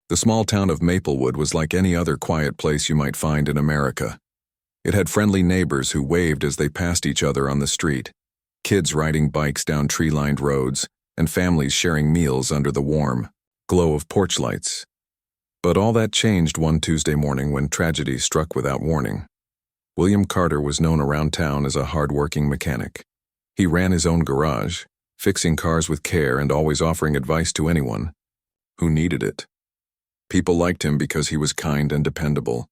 The small town of Maplewood was like any other quiet place you might find in America. It had friendly neighbors who waved as they passed each other on the street, kids riding bikes down tree-lined roads, and families sharing meals under the warm glow of porch lights. But all that changed one Tuesday morning when tragedy struck without warning. William Carter was known around town as a hard-working mechanic. He ran his own garage, fixing cars with care and always offering advice to anyone who needed it. People liked him because he was kind and dependable.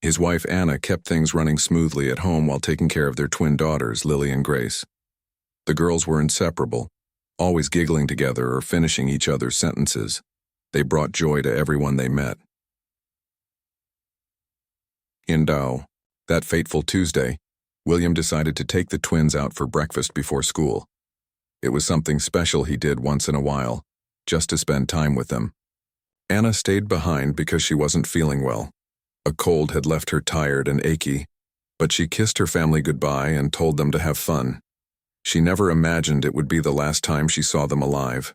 His wife Anna kept things running smoothly at home while taking care of their twin daughters, Lily and Grace. The girls were inseparable, always giggling together or finishing each other's sentences. They brought joy to everyone they met. In Dow, that fateful Tuesday, William decided to take the twins out for breakfast before school. It was something special he did once in a while, just to spend time with them. Anna stayed behind because she wasn't feeling well. A cold had left her tired and achy, but she kissed her family goodbye and told them to have fun. She never imagined it would be the last time she saw them alive.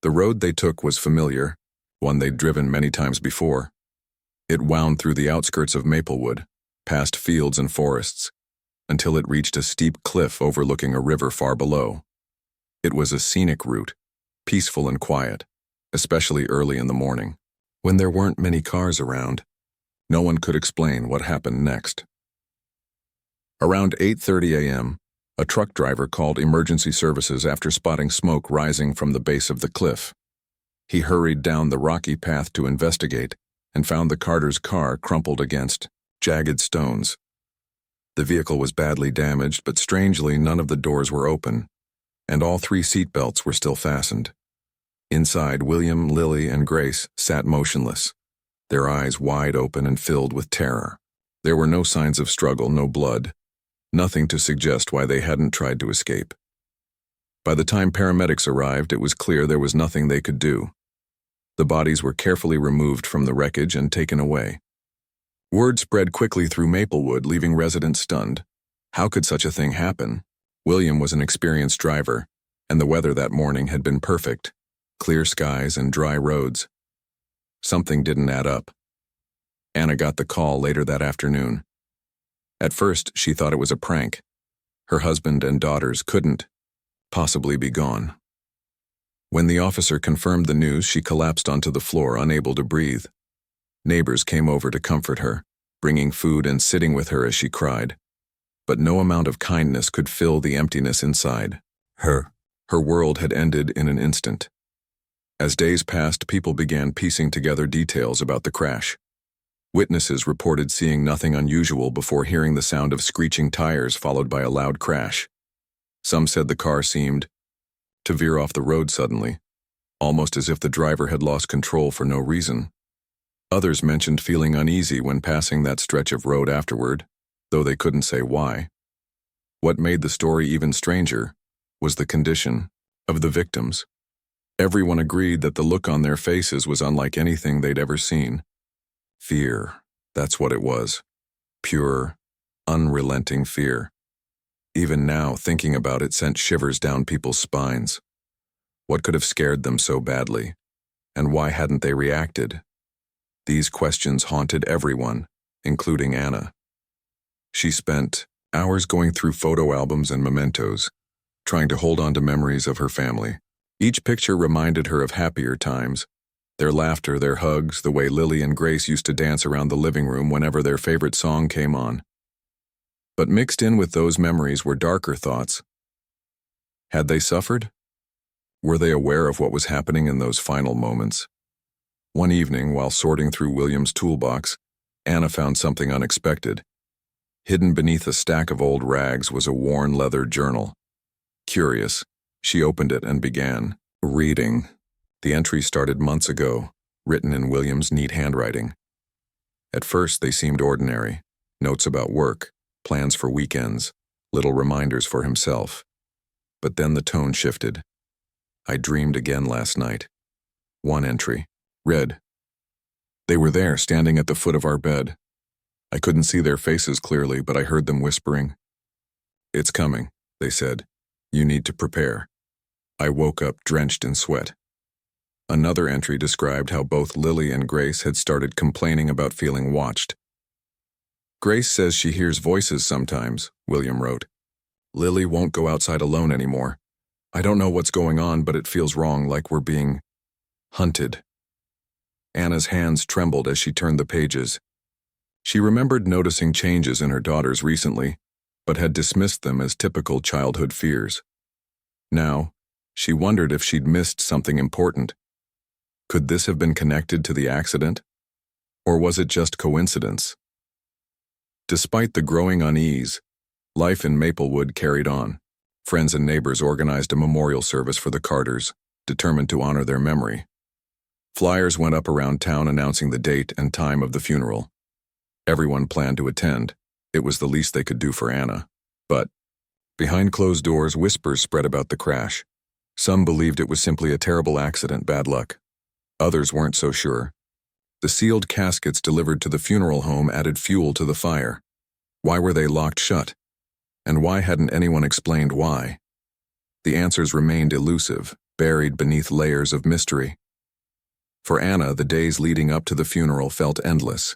The road they took was familiar, one they'd driven many times before. It wound through the outskirts of Maplewood, past fields and forests, until it reached a steep cliff overlooking a river far below. It was a scenic route, peaceful and quiet, especially early in the morning, when there weren't many cars around. No one could explain what happened next. Around 8:30 a.m., a truck driver called emergency services after spotting smoke rising from the base of the cliff. He hurried down the rocky path to investigate and found the Carter's car crumpled against jagged stones. The vehicle was badly damaged, but strangely none of the doors were open, and all 3 seatbelts were still fastened. Inside, William, Lily, and Grace sat motionless, their eyes wide open and filled with terror. There were no signs of struggle, no blood, nothing to suggest why they hadn't tried to escape. By the time paramedics arrived, it was clear there was nothing they could do. The bodies were carefully removed from the wreckage and taken away. Word spread quickly through Maplewood, leaving residents stunned. How could such a thing happen? William was an experienced driver, and the weather that morning had been perfect. Clear skies and dry roads. Something didn't add up. Anna got the call later that afternoon. At first, she thought it was a prank. Her husband and daughters couldn't possibly be gone. When the officer confirmed the news, she collapsed onto the floor, unable to breathe. Neighbors came over to comfort her, bringing food and sitting with her as she cried. But no amount of kindness could fill the emptiness inside. Her world had ended in an instant. As days passed, people began piecing together details about the crash. Witnesses reported seeing nothing unusual before hearing the sound of screeching tires followed by a loud crash. Some said the car seemed to veer off the road suddenly, almost as if the driver had lost control for no reason. Others mentioned feeling uneasy when passing that stretch of road afterward, though they couldn't say why. What made the story even stranger was the condition of the victims. Everyone agreed that the look on their faces was unlike anything they'd ever seen. Fear, that's what it was. Pure, unrelenting fear. Even now, thinking about it sent shivers down people's spines. What could have scared them so badly? And why hadn't they reacted? These questions haunted everyone, including Anna. She spent hours going through photo albums and mementos, trying to hold on to memories of her family. Each picture reminded her of happier times, their laughter, their hugs, the way Lily and Grace used to dance around the living room whenever their favorite song came on. But mixed in with those memories were darker thoughts. Had they suffered? Were they aware of what was happening in those final moments? One evening, while sorting through William's toolbox, Anna found something unexpected. Hidden beneath a stack of old rags was a worn leather journal. Curious, she opened it and began reading. The entry started months ago, written in William's neat handwriting. At first, they seemed ordinary. Notes about work, plans for weekends, little reminders for himself. But then the tone shifted. I dreamed again last night. One entry, read. They were there, standing at the foot of our bed. I couldn't see their faces clearly, but I heard them whispering. It's coming, they said. You need to prepare. I woke up drenched in sweat. Another entry described how both Lily and Grace had started complaining about feeling watched. Grace says she hears voices sometimes, William wrote. Lily won't go outside alone anymore. I don't know what's going on, but it feels wrong, like we're being hunted. Anna's hands trembled as she turned the pages. She remembered noticing changes in her daughters recently, but had dismissed them as typical childhood fears. Now, she wondered if she'd missed something important. Could this have been connected to the accident? Or was it just coincidence? Despite the growing unease, life in Maplewood carried on. Friends and neighbors organized a memorial service for the Carters, determined to honor their memory. Flyers went up around town announcing the date and time of the funeral. Everyone planned to attend. It was the least they could do for Anna. But, behind closed doors, whispers spread about the crash. Some believed it was simply a terrible accident, bad luck. Others weren't so sure. The sealed caskets delivered to the funeral home added fuel to the fire. Why were they locked shut? And why hadn't anyone explained why? The answers remained elusive, buried beneath layers of mystery. For Anna, the days leading up to the funeral felt endless.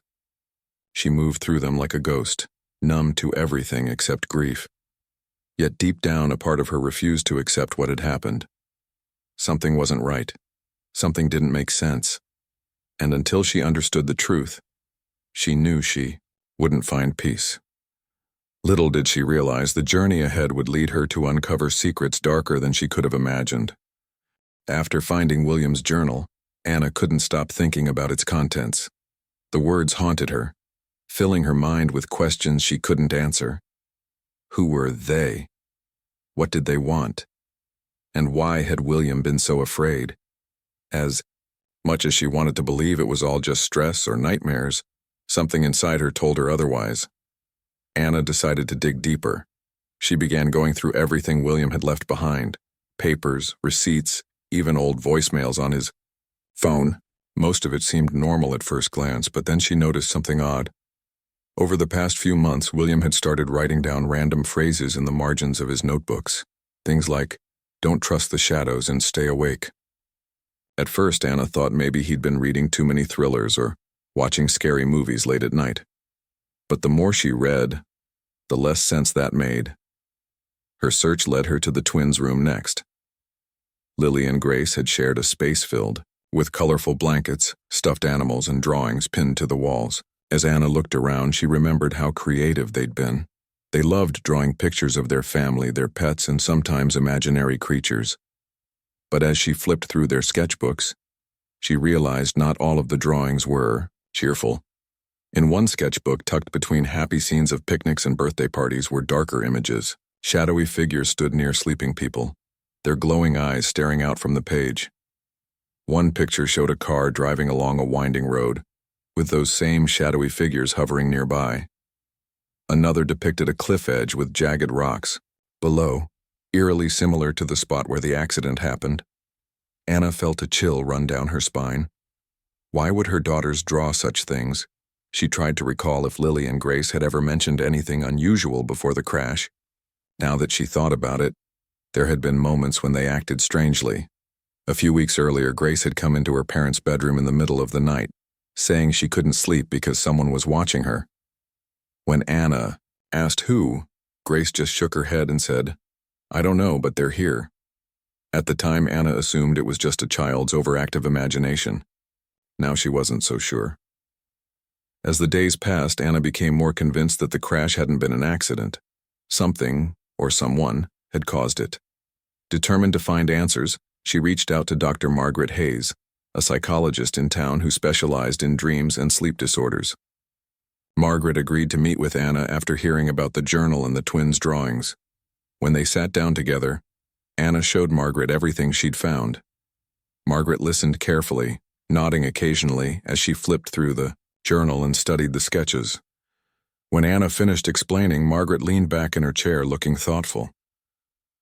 She moved through them like a ghost, numb to everything except grief. Yet deep down, a part of her refused to accept what had happened. Something wasn't right. Something didn't make sense. And until she understood the truth, she knew she wouldn't find peace. Little did she realize the journey ahead would lead her to uncover secrets darker than she could have imagined. After finding William's journal, Anna couldn't stop thinking about its contents. The words haunted her, filling her mind with questions she couldn't answer. Who were they? What did they want? And why had William been so afraid? As much as she wanted to believe it was all just stress or nightmares, something inside her told her otherwise. Anna decided to dig deeper. She began going through everything William had left behind: papers, receipts, even old voicemails on his phone. Most of it seemed normal at first glance, but then she noticed something odd. Over the past few months, William had started writing down random phrases in the margins of his notebooks. Things like, "Don't trust the shadows and stay awake." At first, Anna thought maybe he'd been reading too many thrillers or watching scary movies late at night. But the more she read, the less sense that made. Her search led her to the twins' room next. Lily and Grace had shared a space filled with colorful blankets, stuffed animals, and drawings pinned to the walls. As Anna looked around, she remembered how creative they'd been. They loved drawing pictures of their family, their pets, and sometimes imaginary creatures. But as she flipped through their sketchbooks, she realized not all of the drawings were cheerful. In one sketchbook, tucked between happy scenes of picnics and birthday parties, were darker images. Shadowy figures stood near sleeping people, their glowing eyes staring out from the page. One picture showed a car driving along a winding road, with those same shadowy figures hovering nearby. Another depicted a cliff edge with jagged rocks below, eerily similar to the spot where the accident happened. Anna felt a chill run down her spine. Why would her daughters draw such things? She tried to recall if Lily and Grace had ever mentioned anything unusual before the crash. Now that she thought about it, there had been moments when they acted strangely. A few weeks earlier, Grace had come into her parents' bedroom in the middle of the night, saying she couldn't sleep because someone was watching her. When Anna asked who, Grace just shook her head and said, "I don't know, but they're here." At the time, Anna assumed it was just a child's overactive imagination. Now she wasn't so sure. As the days passed, Anna became more convinced that the crash hadn't been an accident. Something, or someone, had caused it. Determined to find answers, she reached out to Dr. Margaret Hayes, a psychologist in town who specialized in dreams and sleep disorders. Margaret agreed to meet with Anna after hearing about the journal and the twins' drawings. When they sat down together, Anna showed Margaret everything she'd found. Margaret listened carefully, nodding occasionally as she flipped through the journal and studied the sketches. When Anna finished explaining, Margaret leaned back in her chair looking thoughtful.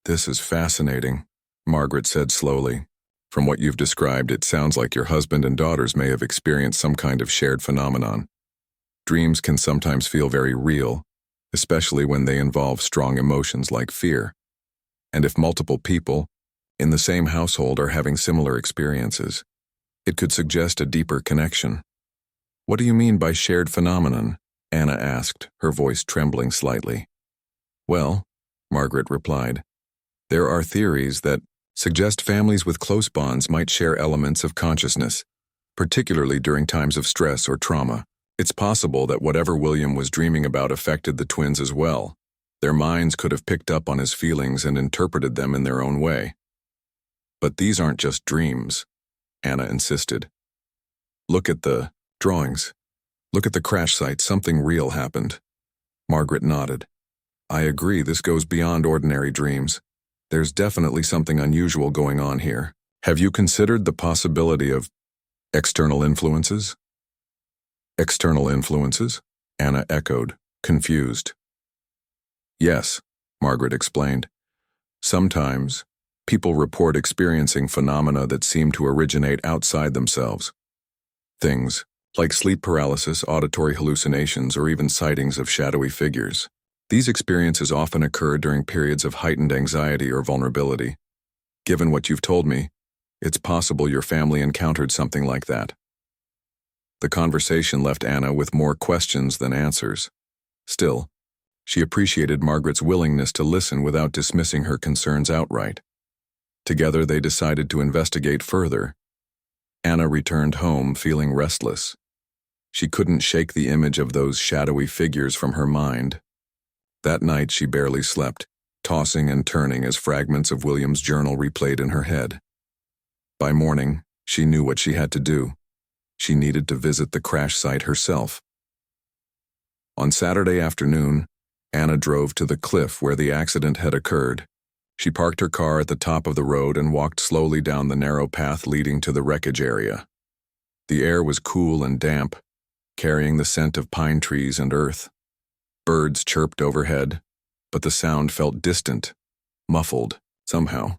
"This is fascinating," Margaret said slowly. "From what you've described, it sounds like your husband and daughters may have experienced some kind of shared phenomenon. Dreams can sometimes feel very real, especially when they involve strong emotions like fear. And if multiple people in the same household are having similar experiences, It could suggest a deeper connection. What do you mean by shared phenomenon? Anna asked, her voice trembling slightly. Well, Margaret replied, there are theories that suggest families with close bonds might share elements of consciousness, particularly during times of stress or trauma. It's possible that whatever William was dreaming about affected the twins as well. Their minds could have picked up on his feelings and interpreted them in their own way. But these aren't just dreams, Anna insisted. Look at the drawings. Look at the crash site. Something real happened. Margaret nodded. I agree, this goes beyond ordinary dreams. There's definitely something unusual going on here. Have you considered the possibility of external influences? External influences? Anna echoed, confused. Yes, Margaret explained. Sometimes, people report experiencing phenomena that seem to originate outside themselves. Things like sleep paralysis, auditory hallucinations, or even sightings of shadowy figures. These experiences often occur during periods of heightened anxiety or vulnerability. Given what you've told me, it's possible your family encountered something like that. The conversation left Anna with more questions than answers. Still, she appreciated Margaret's willingness to listen without dismissing her concerns outright. Together they decided to investigate further. Anna returned home feeling restless. She couldn't shake the image of those shadowy figures from her mind. That night she barely slept, tossing and turning as fragments of William's journal replayed in her head. By morning, she knew what she had to do. She needed to visit the crash site herself. On Saturday afternoon, Anna drove to the cliff where the accident had occurred. She parked her car at the top of the road and walked slowly down the narrow path leading to the wreckage area. The air was cool and damp, carrying the scent of pine trees and earth. Birds chirped overhead, but the sound felt distant, muffled, somehow.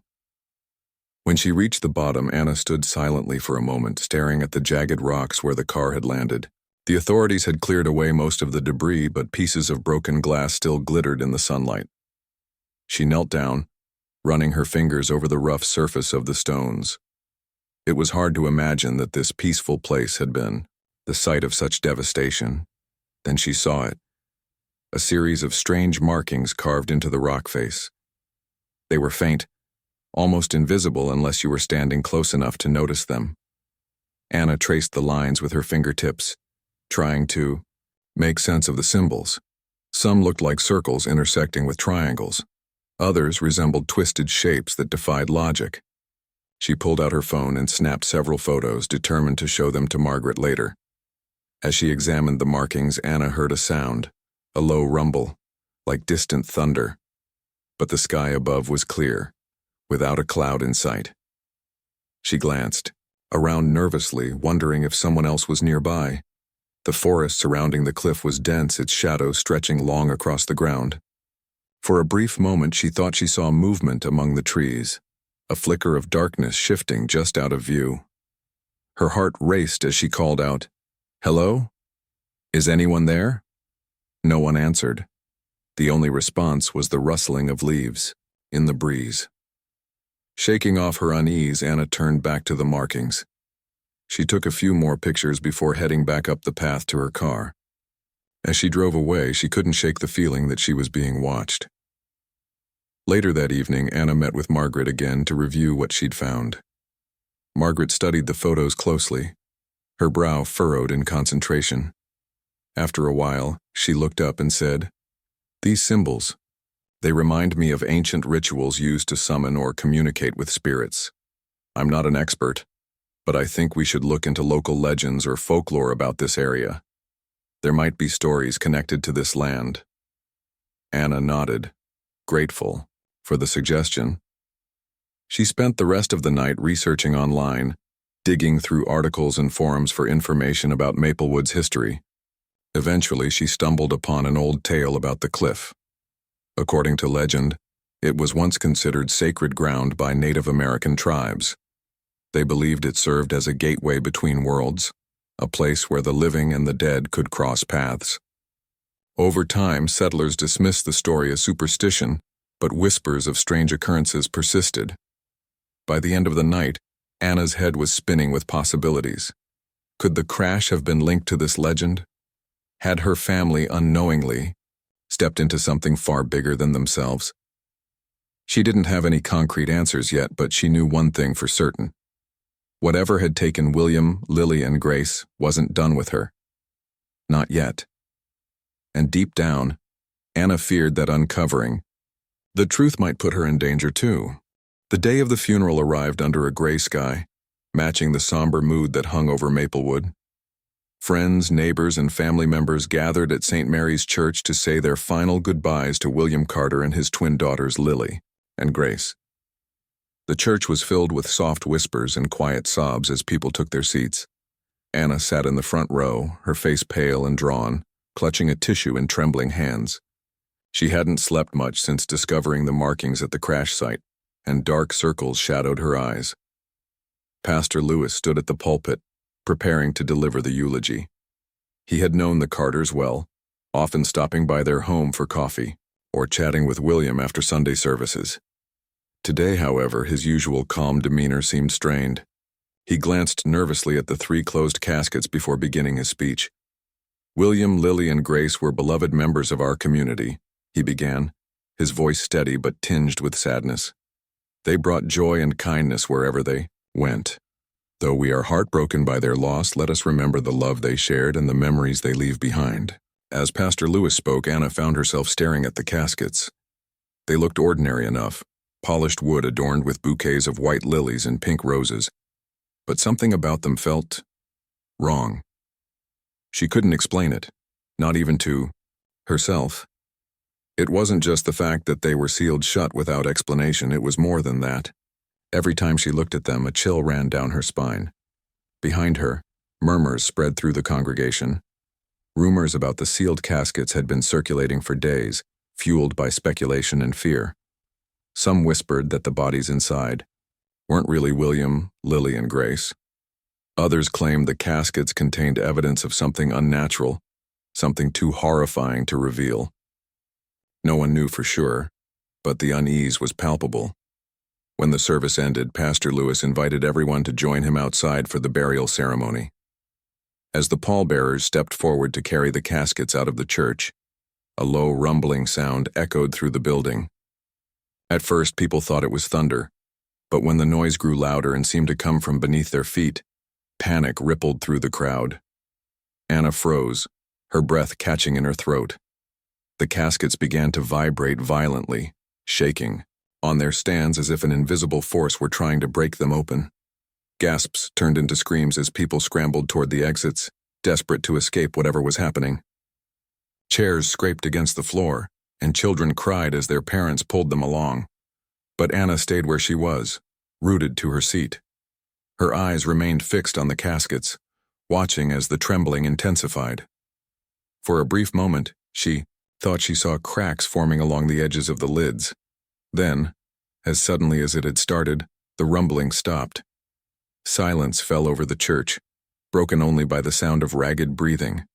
When she reached the bottom, Anna stood silently for a moment, staring at the jagged rocks where the car had landed. The authorities had cleared away most of the debris, but pieces of broken glass still glittered in the sunlight. She knelt down, running her fingers over the rough surface of the stones. It was hard to imagine that this peaceful place had been the site of such devastation. Then she saw it. A series of strange markings carved into the rock face. They were faint, almost invisible unless you were standing close enough to notice them. Anna traced the lines with her fingertips, trying to make sense of the symbols. Some looked like circles intersecting with triangles. Others resembled twisted shapes that defied logic. She pulled out her phone and snapped several photos, determined to show them to Margaret later. As she examined the markings, Anna heard a sound. A low rumble, like distant thunder. But the sky above was clear, without a cloud in sight. She glanced around nervously, wondering if someone else was nearby. The forest surrounding the cliff was dense, its shadow stretching long across the ground. For a brief moment she thought she saw movement among the trees, a flicker of darkness shifting just out of view. Her heart raced as she called out, "Hello? Is anyone there?" No one answered. The only response was the rustling of leaves in the breeze. Shaking off her unease, Anna turned back to the markings. She took a few more pictures before heading back up the path to her car. As she drove away, she couldn't shake the feeling that she was being watched. Later that evening, Anna met with Margaret again to review what she'd found. Margaret studied the photos closely, her brow furrowed in concentration. After a while, she looked up and said, "These symbols, they remind me of ancient rituals used to summon or communicate with spirits. I'm not an expert, but I think we should look into local legends or folklore about this area. There might be stories connected to this land." Anna nodded, grateful for the suggestion. She spent the rest of the night researching online, digging through articles and forums for information about Maplewood's history. Eventually, she stumbled upon an old tale about the cliff. According to legend, it was once considered sacred ground by Native American tribes. They believed it served as a gateway between worlds, a place where the living and the dead could cross paths. Over time, settlers dismissed the story as superstition, but whispers of strange occurrences persisted. By the end of the night, Anna's head was spinning with possibilities. Could the crash have been linked to this legend? Had her family unknowingly stepped into something far bigger than themselves? She didn't have any concrete answers yet, but she knew one thing for certain. Whatever had taken William, Lily, and Grace wasn't done with her. Not yet. And deep down, Anna feared that uncovering the truth might put her in danger too. The day of the funeral arrived under a gray sky, matching the somber mood that hung over Maplewood. Friends, neighbors, and family members gathered at St. Mary's Church to say their final goodbyes to William Carter and his twin daughters Lily and Grace. The church was filled with soft whispers and quiet sobs as people took their seats. Anna sat in the front row, her face pale and drawn, clutching a tissue in trembling hands. She hadn't slept much since discovering the markings at the crash site, and dark circles shadowed her eyes. Pastor Lewis stood at the pulpit, preparing to deliver the eulogy. He had known the Carters well, often stopping by their home for coffee, or chatting with William after Sunday services. Today, however, his usual calm demeanor seemed strained. He glanced nervously at the 3 closed caskets before beginning his speech. "William, Lily, and Grace were beloved members of our community," he began, his voice steady but tinged with sadness. "They brought joy and kindness wherever they went. Though we are heartbroken by their loss, let us remember the love they shared and the memories they leave behind." As Pastor Lewis spoke, Anna found herself staring at the caskets. They looked ordinary enough, polished wood adorned with bouquets of white lilies and pink roses, but something about them felt wrong. She couldn't explain it, not even to herself. It wasn't just the fact that they were sealed shut without explanation, it was more than that. Every time she looked at them, a chill ran down her spine. Behind her, murmurs spread through the congregation. Rumors about the sealed caskets had been circulating for days, fueled by speculation and fear. Some whispered that the bodies inside weren't really William, Lily, and Grace. Others claimed the caskets contained evidence of something unnatural, something too horrifying to reveal. No one knew for sure, but the unease was palpable. When the service ended, Pastor Lewis invited everyone to join him outside for the burial ceremony. As the pallbearers stepped forward to carry the caskets out of the church, a low rumbling sound echoed through the building. At first, people thought it was thunder, but when the noise grew louder and seemed to come from beneath their feet, panic rippled through the crowd. Anna froze, her breath catching in her throat. The caskets began to vibrate violently, shaking, on their stands as if an invisible force were trying to break them open. Gasps turned into screams as people scrambled toward the exits, desperate to escape whatever was happening. Chairs scraped against the floor, and children cried as their parents pulled them along. But Anna stayed where she was, rooted to her seat. Her eyes remained fixed on the caskets, watching as the trembling intensified. For a brief moment, she thought she saw cracks forming along the edges of the lids. Then, as suddenly as it had started, the rumbling stopped. Silence fell over the church, broken only by the sound of ragged breathing.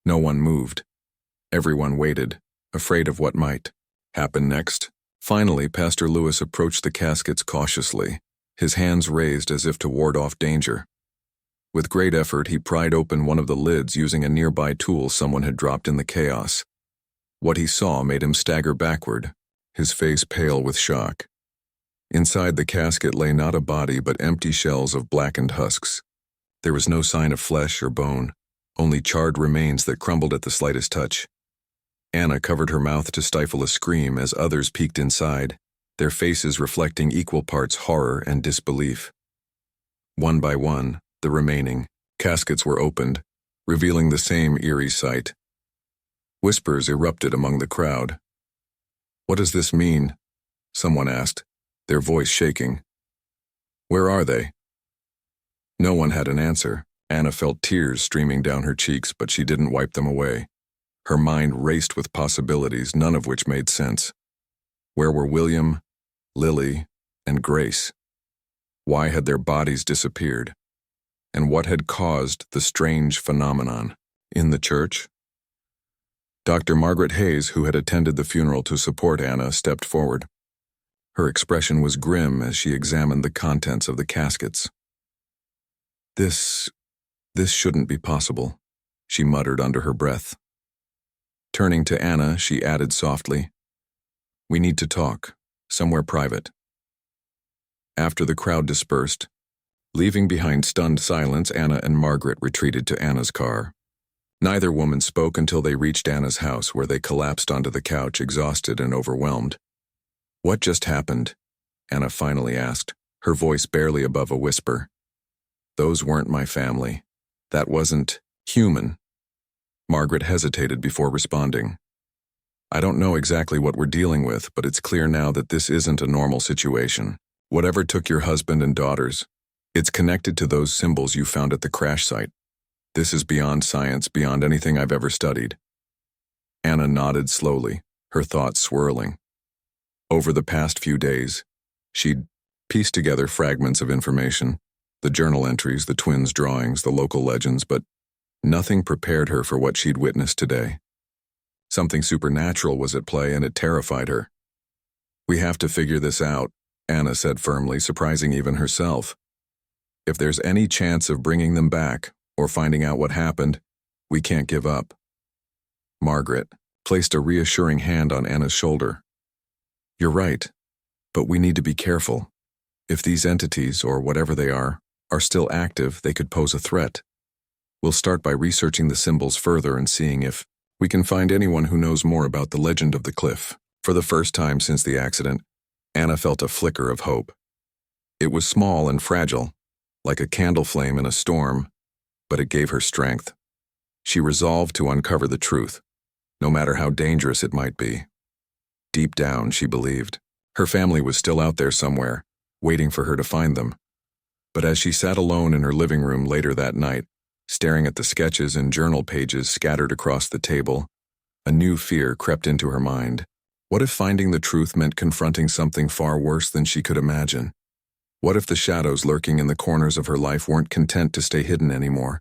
No one moved. Everyone waited, afraid of what might happen next. Finally, Pastor Lewis approached the caskets cautiously, his hands raised as if to ward off danger. With great effort, he pried open one of the lids using a nearby tool someone had dropped in the chaos. What he saw made him stagger backward, his face pale with shock. Inside the casket lay not a body but empty shells of blackened husks. There was no sign of flesh or bone, only charred remains that crumbled at the slightest touch. Anna covered her mouth to stifle a scream as others peeked inside, their faces reflecting equal parts horror and disbelief. One by one, the remaining caskets were opened, revealing the same eerie sight. Whispers erupted among the crowd. "What does this mean?" someone asked, their voice shaking. "Where are they?" No one had an answer. Anna felt tears streaming down her cheeks, but she didn't wipe them away. Her mind raced with possibilities, none of which made sense. Where were William, Lily, and Grace? Why had their bodies disappeared? And what had caused the strange phenomenon? In the church? Dr. Margaret Hayes, who had attended the funeral to support Anna, stepped forward. Her expression was grim as she examined the contents of the caskets. This shouldn't be possible, she muttered under her breath. Turning to Anna, she added softly, "We need to talk, somewhere private." After the crowd dispersed, leaving behind stunned silence, Anna and Margaret retreated to Anna's car. Neither woman spoke until they reached Anna's house, where they collapsed onto the couch, exhausted and overwhelmed. "What just happened?" Anna finally asked, her voice barely above a whisper. "Those weren't my family. That wasn't human." Margaret hesitated before responding. "I don't know exactly what we're dealing with, but it's clear now that this isn't a normal situation. Whatever took your husband and daughters, it's connected to those symbols you found at the crash site. This is beyond science, beyond anything I've ever studied." Anna nodded slowly, her thoughts swirling. Over the past few days, she'd pieced together fragments of information, the journal entries, the twins' drawings, the local legends, but nothing prepared her for what she'd witnessed today. Something supernatural was at play, and it terrified her. "We have to figure this out," Anna said firmly, surprising even herself. "If there's any chance of bringing them back, or finding out what happened, we can't give up." Margaret placed a reassuring hand on Anna's shoulder. "You're right, but we need to be careful. If these entities, or whatever they are still active, they could pose a threat. We'll start by researching the symbols further and seeing if we can find anyone who knows more about the legend of the cliff." For the first time since the accident, Anna felt a flicker of hope. It was small and fragile, like a candle flame in a storm, but it gave her strength. She resolved to uncover the truth, no matter how dangerous it might be. Deep down, she believed her family was still out there somewhere, waiting for her to find them. But as she sat alone in her living room later that night, staring at the sketches and journal pages scattered across the table, a new fear crept into her mind. What if finding the truth meant confronting something far worse than she could imagine? What if the shadows lurking in the corners of her life weren't content to stay hidden anymore?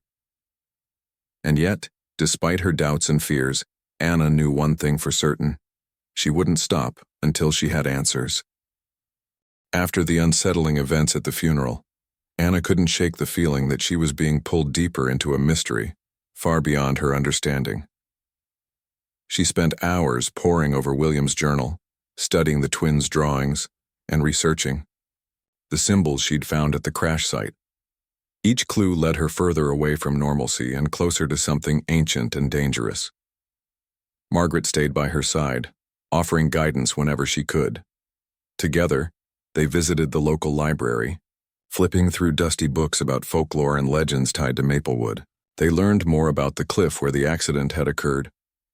And yet, despite her doubts and fears, Anna knew one thing for certain. She wouldn't stop until she had answers. After the unsettling events at the funeral, Anna couldn't shake the feeling that she was being pulled deeper into a mystery, far beyond her understanding. She spent hours poring over William's journal, studying the twins' drawings, and researching the symbols she'd found at the crash site. Each clue led her further away from normalcy and closer to something ancient and dangerous. Margaret stayed by her side, offering guidance whenever she could. Together, they visited the local library, flipping through dusty books about folklore and legends tied to Maplewood. They learned more about the cliff where the accident had occurred,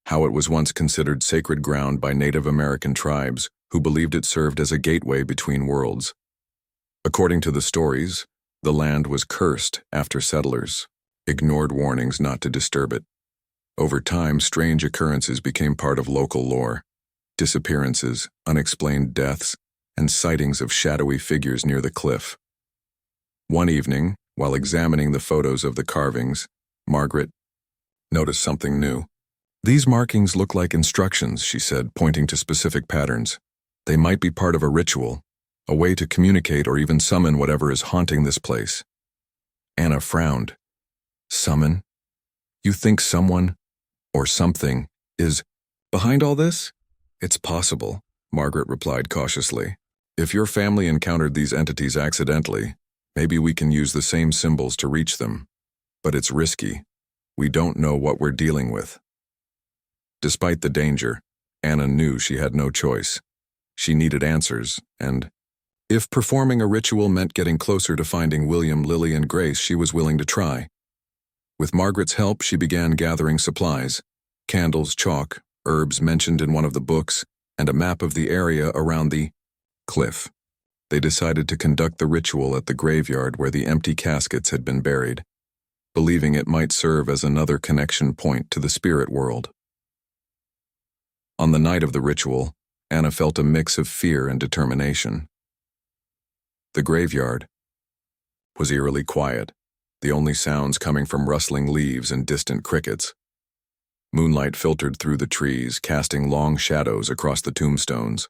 how it was once considered sacred ground by Native American tribes who believed it served as a gateway between worlds. According to the stories, the land was cursed after settlers ignored warnings not to disturb it. Over time, strange occurrences became part of local lore: disappearances, unexplained deaths, and sightings of shadowy figures near the cliff. One evening, while examining the photos of the carvings, Margaret noticed something new. "These markings look like instructions," she said, pointing to specific patterns. "They might be part of a ritual, a way to communicate or even summon whatever is haunting this place." Anna frowned. "Summon? You think someone, or something, is behind all this?" "It's possible," Margaret replied cautiously. "If your family encountered these entities accidentally, maybe we can use the same symbols to reach them. But it's risky. We don't know what we're dealing with." Despite the danger, Anna knew she had no choice. She needed answers, and if performing a ritual meant getting closer to finding William, Lily, and Grace, she was willing to try. With Margaret's help, she began gathering supplies: candles, chalk, herbs mentioned in one of the books, and a map of the area around the cliff. They decided to conduct the ritual at the graveyard where the empty caskets had been buried, believing it might serve as another connection point to the spirit world. On the night of the ritual, Anna felt a mix of fear and determination. The graveyard was eerily quiet, the only sounds coming from rustling leaves and distant crickets. Moonlight filtered through the trees, casting long shadows across the tombstones.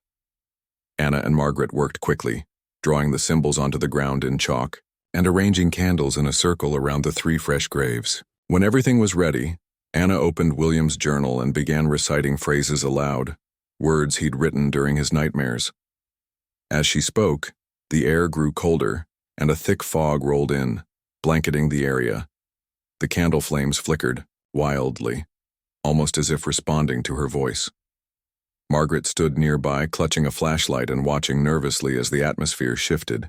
Anna and Margaret worked quickly, drawing the symbols onto the ground in chalk, and arranging candles in a circle around the 3 fresh graves. When everything was ready, Anna opened William's journal and began reciting phrases aloud, words he'd written during his nightmares. As she spoke, the air grew colder, and a thick fog rolled in, blanketing the area. The candle flames flickered, wildly, almost as if responding to her voice. Margaret stood nearby, clutching a flashlight and watching nervously as the atmosphere shifted.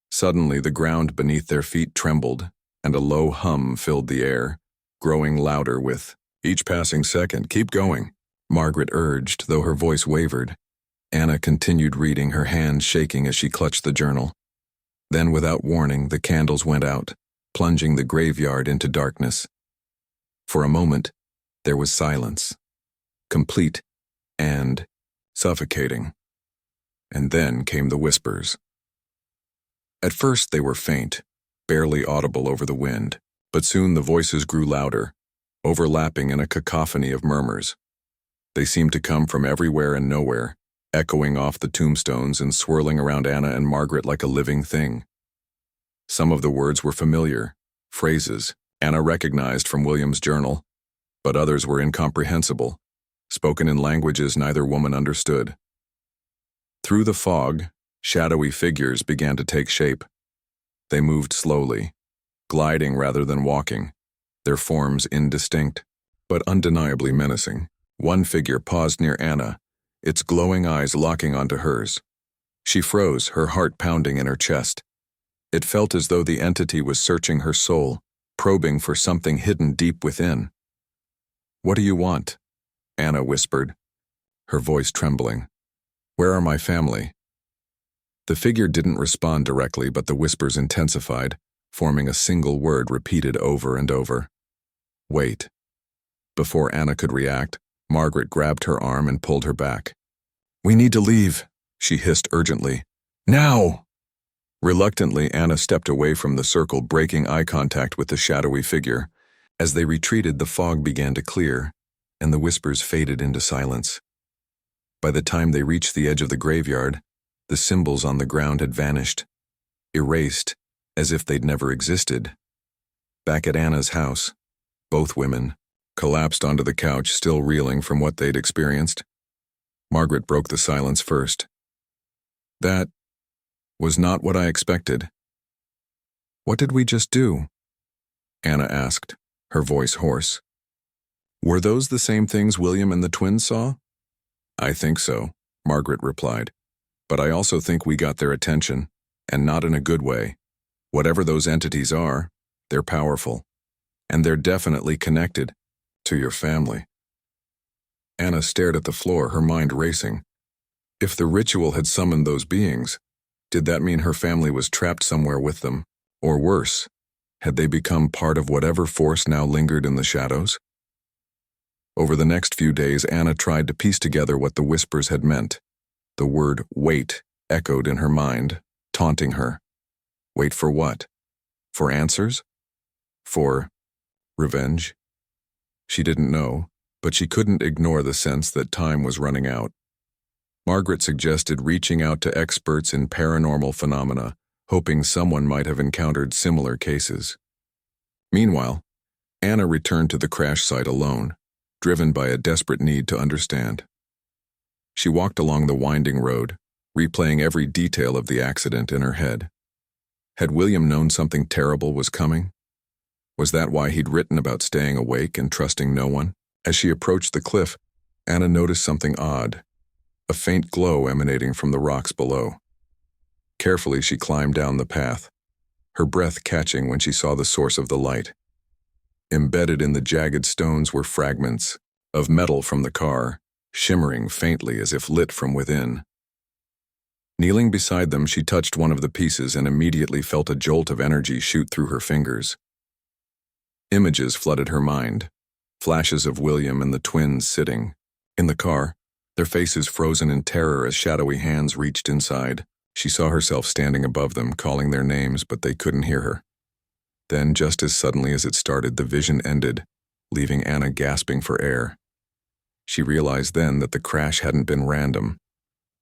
Suddenly, the ground beneath their feet trembled, and a low hum filled the air, growing louder with each passing second. "Keep going," Margaret urged, though her voice wavered. Anna continued reading, her hands shaking as she clutched the journal. Then, without warning, the candles went out, plunging the graveyard into darkness. For a moment, there was silence, complete and suffocating. And then came the whispers. At first they were faint, barely audible over the wind, but soon the voices grew louder, overlapping in a cacophony of murmurs. They seemed to come from everywhere and nowhere, echoing off the tombstones and swirling around Anna and Margaret like a living thing. Some of the words were familiar, phrases Anna recognized from William's journal, but others were incomprehensible, spoken in languages neither woman understood. Through the fog, shadowy figures began to take shape. They moved slowly, gliding rather than walking, their forms indistinct, but undeniably menacing. One figure paused near Anna, its glowing eyes locking onto hers. She froze, her heart pounding in her chest. It felt as though the entity was searching her soul, probing for something hidden deep within. "What do you want?" Anna whispered, her voice trembling. "Where are my family?" The figure didn't respond directly, but the whispers intensified, forming a single word repeated over and over. "Wait." Before Anna could react, Margaret grabbed her arm and pulled her back. "We need to leave," she hissed urgently. "Now!" Reluctantly, Anna stepped away from the circle, breaking eye contact with the shadowy figure. As they retreated, the fog began to clear, and the whispers faded into silence. By the time they reached the edge of the graveyard, the symbols on the ground had vanished, erased as if they'd never existed. Back at Anna's house, both women collapsed onto the couch, still reeling from what they'd experienced. Margaret broke the silence first. "That was not what I expected." "What did we just do?" Anna asked, her voice hoarse. "Were those the same things William and the twins saw?" "I think so," Margaret replied. "But I also think we got their attention, and not in a good way. Whatever those entities are, they're powerful. And they're definitely connected to your family." Anna stared at the floor, her mind racing. If the ritual had summoned those beings, did that mean her family was trapped somewhere with them? Or worse, had they become part of whatever force now lingered in the shadows? Over the next few days, Anna tried to piece together what the whispers had meant. The word "wait" echoed in her mind, taunting her. Wait for what? For answers? For revenge? She didn't know, but she couldn't ignore the sense that time was running out. Margaret suggested reaching out to experts in paranormal phenomena, hoping someone might have encountered similar cases. Meanwhile, Anna returned to the crash site alone, driven by a desperate need to understand. She walked along the winding road, replaying every detail of the accident in her head. Had William known something terrible was coming? Was that why he'd written about staying awake and trusting no one? As she approached the cliff, Anna noticed something odd, a faint glow emanating from the rocks below. Carefully, she climbed down the path, her breath catching when she saw the source of the light. Embedded in the jagged stones were fragments of metal from the car, shimmering faintly as if lit from within. Kneeling beside them, she touched one of the pieces and immediately felt a jolt of energy shoot through her fingers. Images flooded her mind, flashes of William and the twins sitting in the car, their faces frozen in terror as shadowy hands reached inside. She saw herself standing above them, calling their names, but they couldn't hear her. Then, just as suddenly as it started, the vision ended, leaving Anna gasping for air. She realized then that the crash hadn't been random.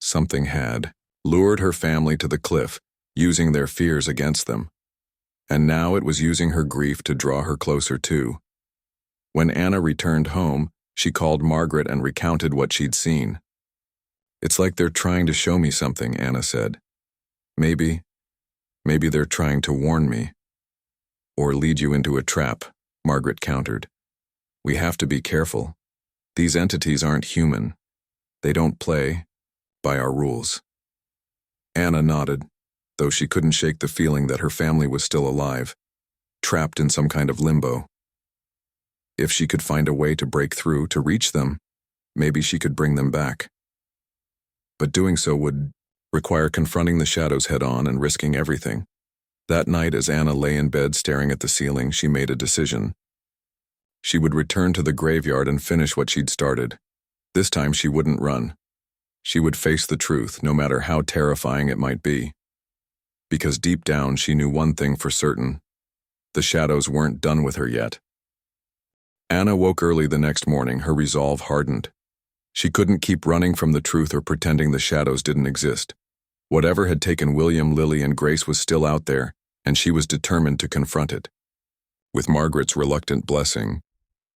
Something had lured her family to the cliff, using their fears against them. and now it was using her grief to draw her closer too. When Anna returned home, she called Margaret and recounted what she'd seen. "It's like they're trying to show me something," Anna said. Maybe they're trying to warn me. Or lead you into a trap," Margaret countered. "We have to be careful. These entities aren't human. They don't play by our rules." Anna nodded, though she couldn't shake the feeling that her family was still alive, trapped in some kind of limbo. If she could find a way to break through, to reach them, maybe she could bring them back. But doing so would require confronting the shadows head-on and risking everything. That night, as Anna lay in bed staring at the ceiling, she made a decision. She would return to the graveyard and finish what she'd started. This time she wouldn't run. She would face the truth, no matter how terrifying it might be. Because deep down she knew one thing for certain: the shadows weren't done with her yet. Anna woke early the next morning, her resolve hardened. She couldn't keep running from the truth or pretending the shadows didn't exist. Whatever had taken William, Lily, and Grace was still out there, and she was determined to confront it. With Margaret's reluctant blessing,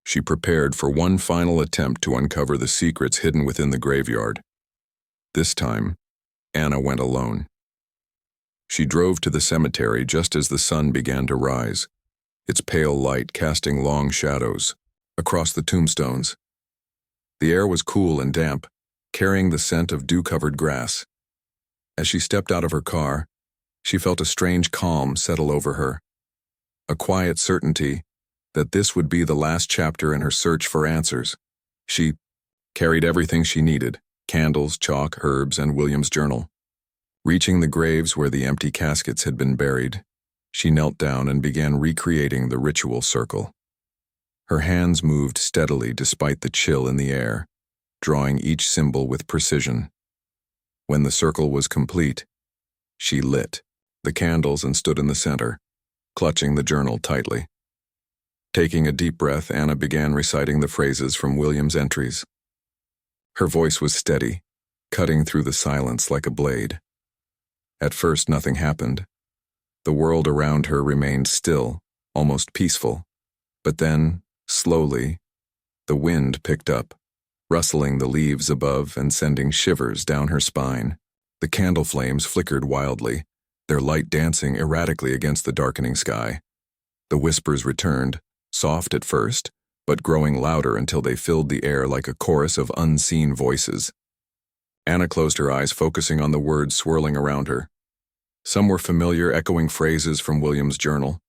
she prepared for one final attempt to uncover the secrets hidden within the graveyard. This time, Anna went alone. She drove to the cemetery just as the sun began to rise, its pale light casting long shadows across the tombstones. The air was cool and damp, carrying the scent of dew-covered grass. As she stepped out of her car, she felt a strange calm settle over her, a quiet certainty that this would be the last chapter in her search for answers. She carried everything she needed: candles, chalk, herbs, and William's journal. Reaching the graves where the empty caskets had been buried, she knelt down and began recreating the ritual circle. Her hands moved steadily despite the chill in the air, drawing each symbol with precision. When the circle was complete, she lit the candles and stood in the center, clutching the journal tightly. Taking a deep breath, Anna began reciting the phrases from William's entries. Her voice was steady, cutting through the silence like a blade. At first, nothing happened. The world around her remained still, almost peaceful. But then, slowly, the wind picked up, rustling the leaves above and sending shivers down her spine. The candle flames flickered wildly, their light dancing erratically against the darkening sky. The whispers returned, soft at first, but growing louder until they filled the air like a chorus of unseen voices. Anna closed her eyes, focusing on the words swirling around her. Some were familiar, echoing phrases from William's journal.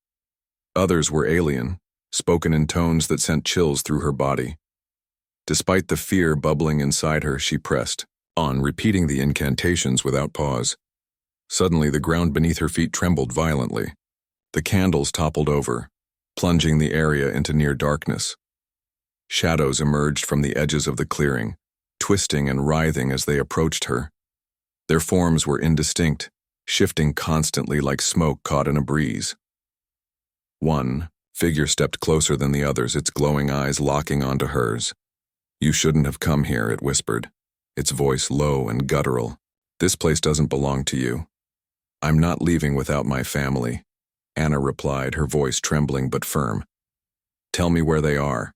Others were alien, spoken in tones that sent chills through her body. Despite the fear bubbling inside her, she pressed on, repeating the incantations without pause. Suddenly, the ground beneath her feet trembled violently. The candles toppled over, plunging the area into near darkness. Shadows emerged from the edges of the clearing, twisting and writhing as they approached her. Their forms were indistinct, shifting constantly like smoke caught in a breeze. One figure stepped closer than the others, its glowing eyes locking onto hers. "You shouldn't have come here," it whispered, its voice low and guttural. "This place doesn't belong to you." "I'm not leaving without my family," Anna replied, her voice trembling but firm. "Tell me where they are."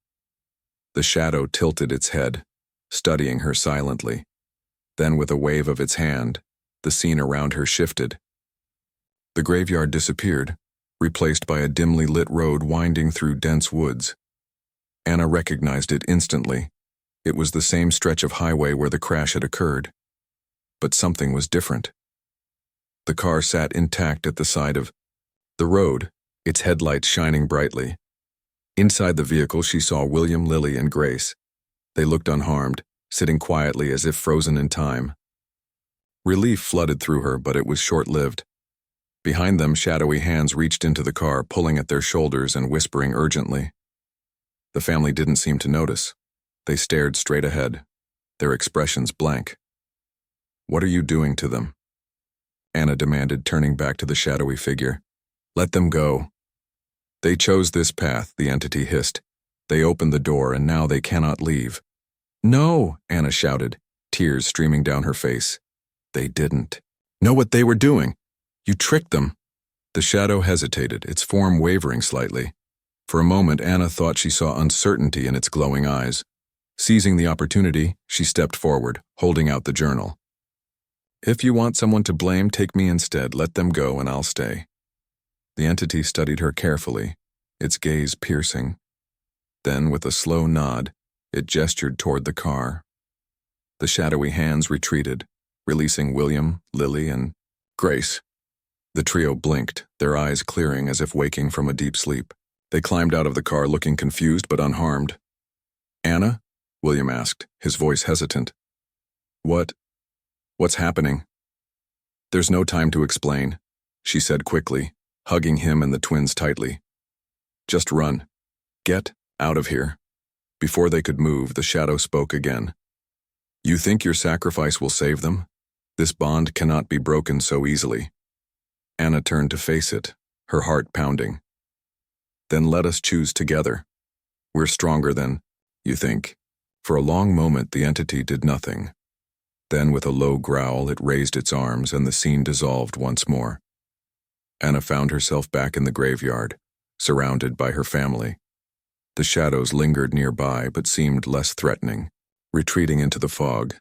The shadow tilted its head, studying her silently. Then, with a wave of its hand, the scene around her shifted. The graveyard disappeared, replaced by a dimly lit road winding through dense woods. Anna recognized it instantly. It was the same stretch of highway where the crash had occurred. But something was different. The car sat intact at the side of the road, its headlights shining brightly. Inside the vehicle, she saw William, Lily, and Grace. They looked unharmed, sitting quietly as if frozen in time. Relief flooded through her, but it was short-lived. Behind them, shadowy hands reached into the car, pulling at their shoulders and whispering urgently. The family didn't seem to notice. They stared straight ahead, their expressions blank. "What are you doing to them?" Anna demanded, turning back to the shadowy figure. "Let them go." "They chose this path," the entity hissed. "They opened the door, and now they cannot leave." "No!" Anna shouted, tears streaming down her face. "They didn't know what they were doing. You tricked them." The shadow hesitated, its form wavering slightly. For a moment, Anna thought she saw uncertainty in its glowing eyes. Seizing the opportunity, she stepped forward, holding out the journal. "If you want someone to blame, take me instead. Let them go and I'll stay." The entity studied her carefully, its gaze piercing. Then, with a slow nod, it gestured toward the car. The shadowy hands retreated, releasing William, Lily, and Grace. The trio blinked, their eyes clearing as if waking from a deep sleep. They climbed out of the car looking confused but unharmed. "Anna?" William asked, his voice hesitant. What's happening?" "There's no time to explain," she said quickly, hugging him and the twins tightly. "Just run. Get out of here." Before they could move, the shadow spoke again. "You think your sacrifice will save them? This bond cannot be broken so easily." Anna turned to face it, her heart pounding. "Then let us choose together. We're stronger than you think." For a long moment, the entity did nothing. Then, with a low growl, it raised its arms and the scene dissolved once more. Anna found herself back in the graveyard, surrounded by her family. The shadows lingered nearby but seemed less threatening, retreating into the fog.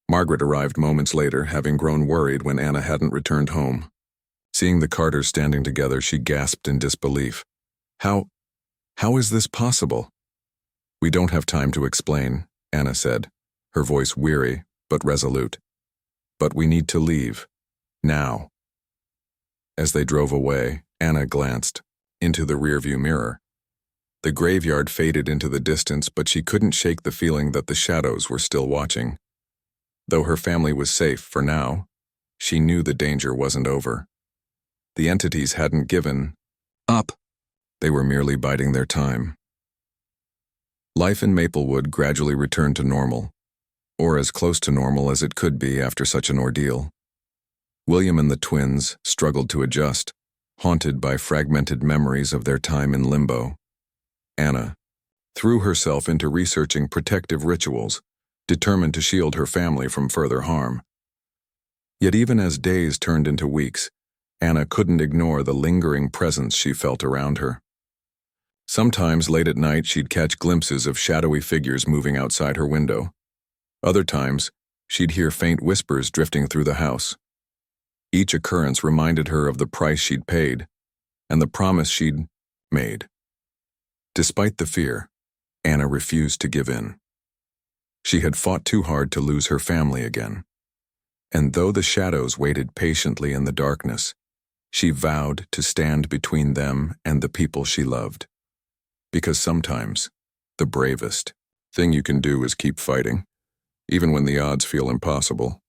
Margaret arrived moments later, having grown worried when Anna hadn't returned home. Seeing the Carters standing together, she gasped in disbelief. How is this possible?" "We don't have time to explain," Anna said, her voice weary but resolute. "But we need to leave. Now." As they drove away, Anna glanced into the rearview mirror. The graveyard faded into the distance, but she couldn't shake the feeling that the shadows were still watching. Though her family was safe for now, she knew the danger wasn't over. The entities hadn't given up. They were merely biding their time. Life in Maplewood gradually returned to normal, or as close to normal as it could be after such an ordeal. William and the twins struggled to adjust, haunted by fragmented memories of their time in limbo. Anna threw herself into researching protective rituals, determined to shield her family from further harm. Yet even as days turned into weeks, Anna couldn't ignore the lingering presence she felt around her. Sometimes late at night she'd catch glimpses of shadowy figures moving outside her window. Other times, she'd hear faint whispers drifting through the house. Each occurrence reminded her of the price she'd paid and the promise she'd made. Despite the fear, Anna refused to give in. She had fought too hard to lose her family again. And though the shadows waited patiently in the darkness, she vowed to stand between them and the people she loved. Because sometimes, the bravest thing you can do is keep fighting, even when the odds feel impossible.